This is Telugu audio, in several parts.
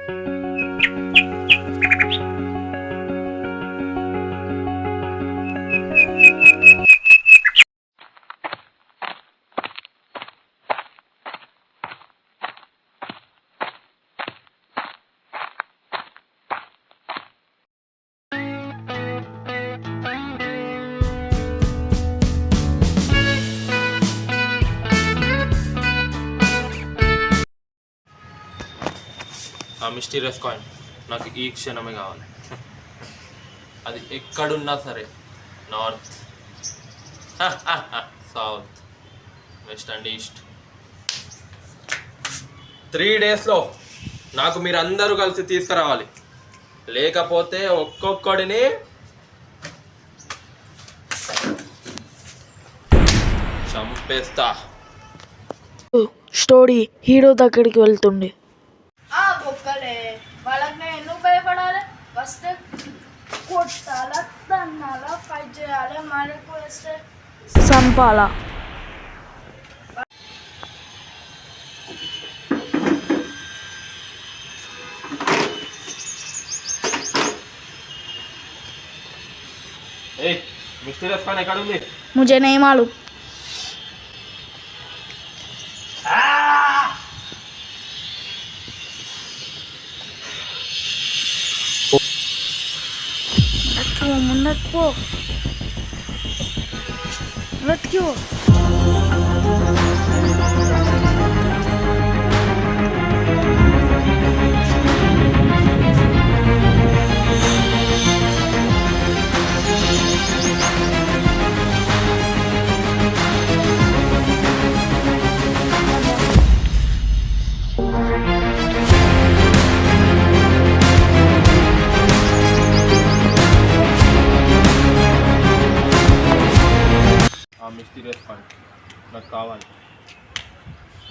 ఆ మిస్టీరియస్ కాయిన్ నాకు ఈ క్షణమే కావాలి. అది ఎక్కడున్నా సరే, north, south, west and east, 3 డేస్లో నాకు మీరు అందరూ కలిసి తీసుకురావాలి. లేకపోతే ఒక్కొక్కడిని చంపేస్తా. స్టోరీ హీరో దగ్గరికి వెళ్తుండే. వాళ్ళకి నేను ఎందుకు భయపడాలి? వస్తే కొట్టాలా, తన్నాలా, ఫైట్ చేయాలి. మనకు వస్తే సంపాలా. మిస్టీరియస్ కాయిన్ ఎక్కడ ఉంది? मुझे नहीं मालूम. ముందకు వెతికో. మిస్టీరియస్ కాయిన్ నాకు కావాలి.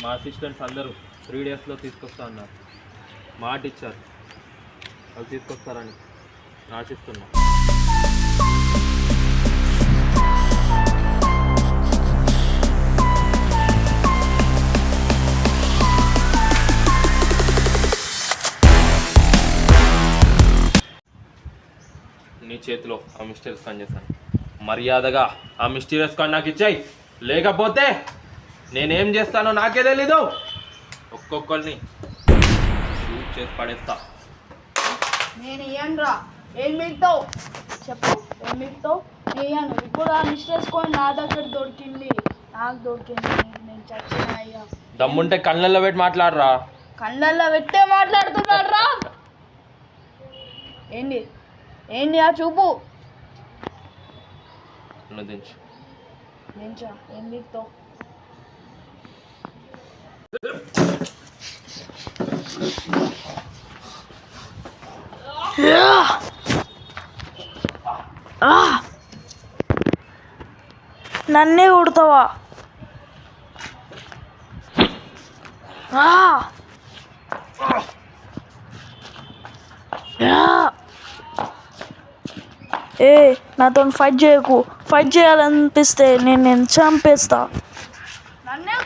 మా అసిస్టెంట్స్ అందరూ 3 డేస్లో తీసుకొస్తా అన్నారు. మాట ఇచ్చారు, వాళ్ళు తీసుకొస్తారని ఆశిస్తున్నా. నీ చేతిలో ఆ మిస్టీరియస్ కాయిన్ చేశాను. మర్యాదగా ఆ మిస్టీరియస్ కాయిన్ నాకు ఇచ్చాయి, లేకపోతే నేనేం చేస్తానో నాకే తెలీదు. ఒక్కొక్కరిని షూట్ చేసి పడేస్తా. నేను ఇయ్యనురా. ఏం మిగతావు చెప్పు, ఏం మిగతావు? ఇయ్యాను. ఇప్పుడు ఆ మిస్టేక్స్ కొని నా దగ్గర దొరికింది, నాకు దొరికింది. నేను చచ్చిన అయ్యా. దమ్ముంటే కళ్ళల్లో పెట్టి మాట్లాడరా. కళ్ళల్లో పెట్టే మాట్లాడుతున్నాడు రా. ఏంటి ఏంటి ఆ చూపు? దించు. దించా. ఏం మిగతావు? నన్నే కొడతావా? ఏ నాతో ఫైట్ చేయకు. ఫైట్ చేయాలనిపిస్తే నేను చంపేస్తా. నన్నే